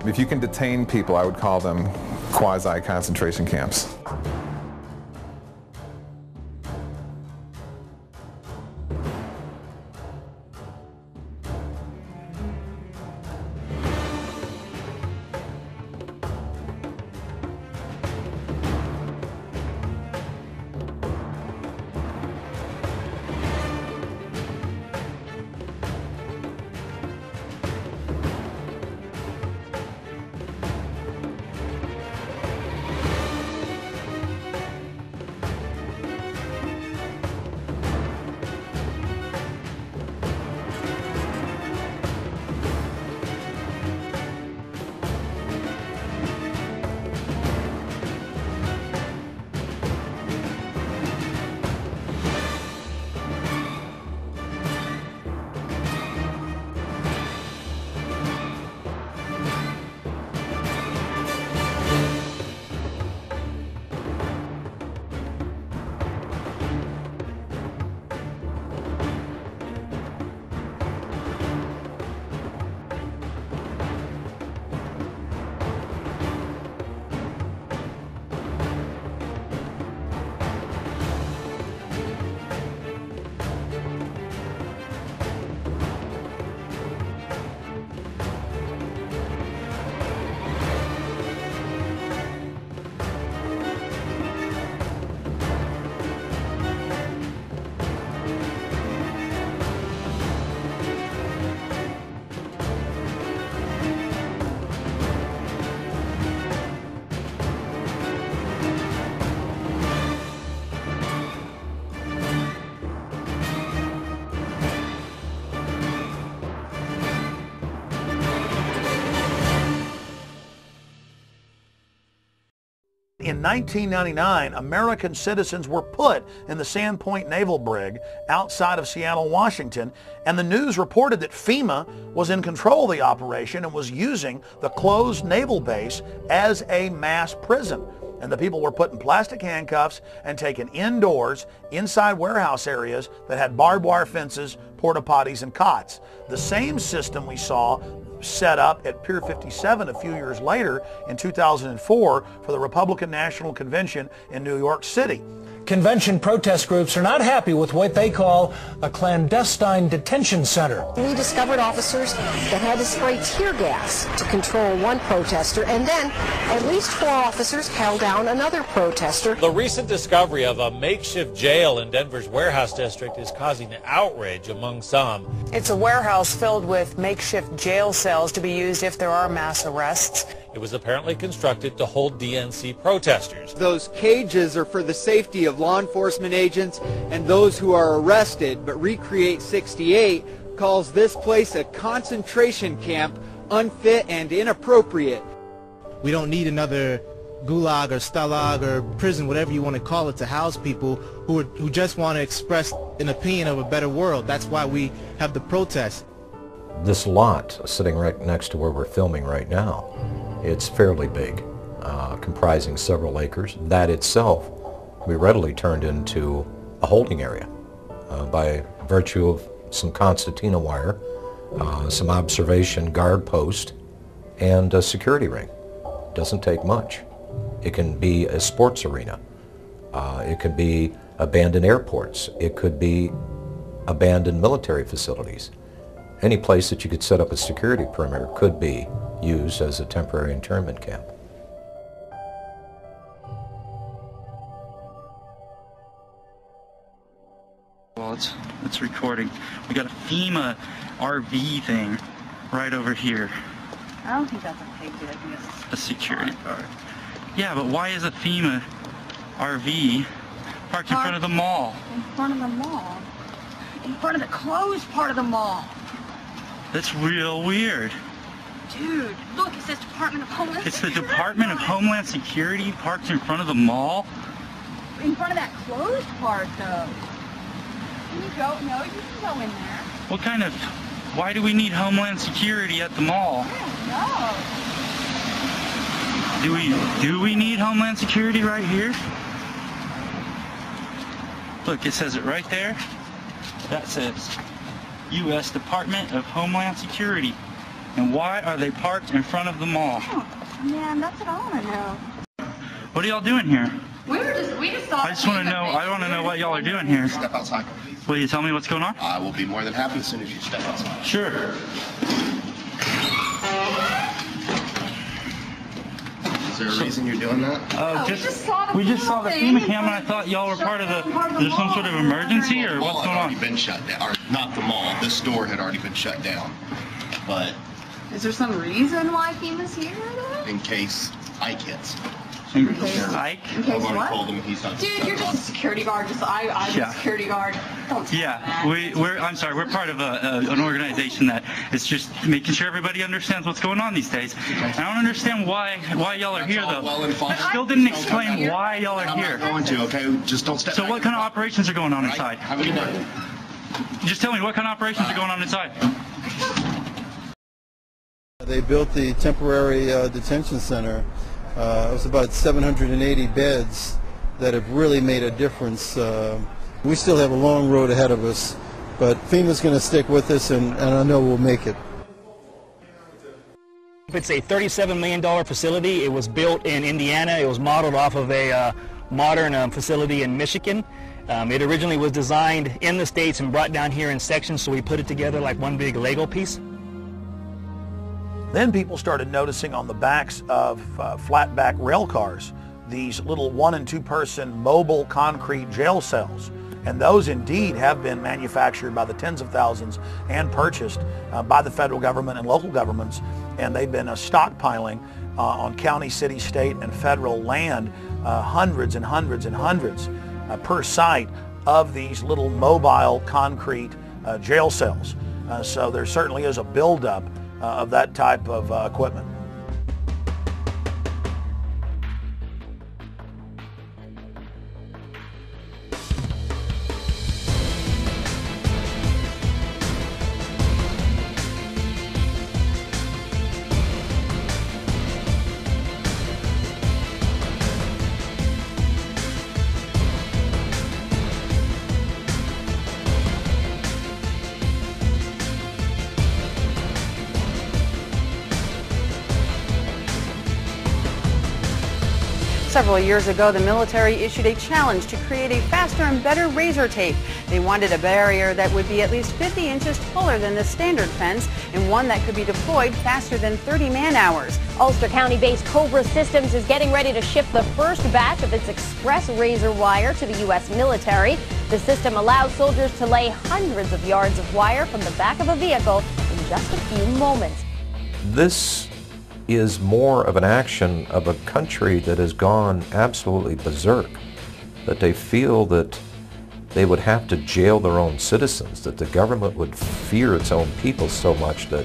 If you can detain people, I would call them quasi-concentration camps. In 1999, American citizens were put in the Sandpoint Naval Brig outside of Seattle, Washington, and the news reported that FEMA was in control of the operation and was using the closed naval base as a mass prison. And the people were put in plastic handcuffs and taken indoors, inside warehouse areas that had barbed wire fences, porta potties, and cots. The same system we saw set up at Pier 57 a few years later in 2004 for the Republican National Convention in New York City. Convention protest groups are not happy with what they call a clandestine detention center. We discovered officers that had to spray tear gas to control one protester, and then at least 4 officers held down another protester. The recent discovery of a makeshift jail in Denver's warehouse district is causing outrage among some. It's a warehouse filled with makeshift jail cells to be used if there are mass arrests. It was apparently constructed to hold DNC protesters. Those cages are for the safety of law enforcement agents and those who are arrested, but Recreate 68 calls this place a concentration camp, unfit and inappropriate. We don't need another gulag or stalag or prison, whatever you want to call it, to house people who just want to express an opinion of a better world. That's why we have the protests. This lot sitting right next to where we're filming right now, it's fairly big, comprising several acres. That itself we readily turned into a holding area by virtue of some concertina wire, some observation guard post, and a security ring. Doesn't take much. It can be a sports arena. It could be abandoned airports. It could be abandoned military facilities. Any place that you could set up a security perimeter could be used as a temporary internment camp. Well, it's recording. We got a FEMA RV thing right over here. I don't think that's a safety. I think it's a security guard. Yeah, but why is a FEMA RV parked in front of the mall? In front of the mall? In front of the closed part of the mall. That's real weird. Dude, look, it says Department of Homeland It's Security. the Department of Homeland Security parked in front of the mall? In front of that closed part, though. Can you go? No, you can go in there. What kind of... Why do we need Homeland Security at the mall? No. Do we need Homeland Security right here? Look, it says it right there. That says U.S. Department of Homeland Security. And why are they parked in front of the mall? Oh, man, that's what I want to know. What are y'all doing here? We just thought. I just want to know. I want to know what y'all are doing here. Step outside, please. Will you tell me what's going on? I will be more than happy as soon as you step outside. Sure. Is there a reason you're doing that? We just saw the FEMA camera, and I thought y'all were part of the. There's some sort of emergency, or what's going on? The mall had already been shut down. Or not the mall. This store had already been shut down. But Is there some reason why FEMA's here, though? in case Ike hits. Ike? In case I've already what? told him he's not. Dude, you're just a security guard. I'm a security guard. Don't tell me that. I'm sorry. We're part of an organization that is just making sure everybody understands what's going on these days. And I don't understand why y'all are here, though. Well and fine. You still didn't explain why y'all are here. I'm not going to. Okay, just don't step. So what kind of operations are going on inside? Have a good day. Just tell me what kind of operations are going on inside. They built the temporary detention center. It was about 780 beds that have really made a difference. We still have a long road ahead of us, but FEMA's going to stick with us, and I know we'll make it. It's a $37 million facility. It was built in Indiana. It was modeled off of a modern facility in Michigan. It originally was designed in the States and brought down here in sections, so we put it together like one big Lego piece. Then people started noticing on the backs of flatback rail cars these little 1- and 2-person mobile concrete jail cells. And those indeed have been manufactured by the tens of thousands and purchased by the federal government and local governments. And they've been stockpiling on county, city, state, and federal land hundreds and hundreds and hundreds per site of these little mobile concrete jail cells. So there certainly is a buildup of that type of equipment. Several years ago, the military issued a challenge to create a faster and better razor tape. They wanted a barrier that would be at least 50 inches taller than the standard fence and one that could be deployed faster than 30 man-hours. Ulster County-based Cobra Systems is getting ready to ship the first batch of its express razor wire to the U.S. military. The system allows soldiers to lay hundreds of yards of wire from the back of a vehicle in just a few moments. This is more of an action of a country that has gone absolutely berserk, that they feel that they would have to jail their own citizens, that the government would fear its own people so much that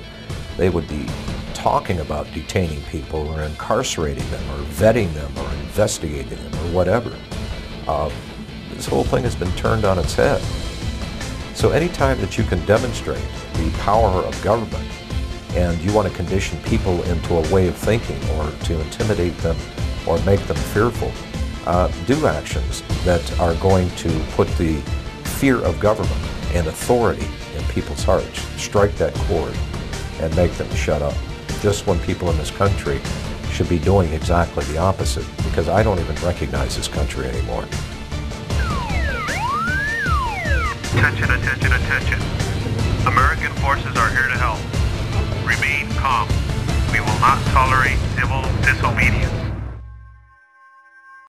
they would be talking about detaining people or incarcerating them or vetting them or investigating them or whatever. This whole thing has been turned on its head. So anytime that you can demonstrate the power of government and you want to condition people into a way of thinking or to intimidate them or make them fearful, do actions that are going to put the fear of government and authority in people's hearts. Strike that chord and make them shut up. Just when people in this country should be doing exactly the opposite, because I don't even recognize this country anymore. Attention, attention, attention. American forces are here to help. Remain calm. We will not tolerate civil disobedience.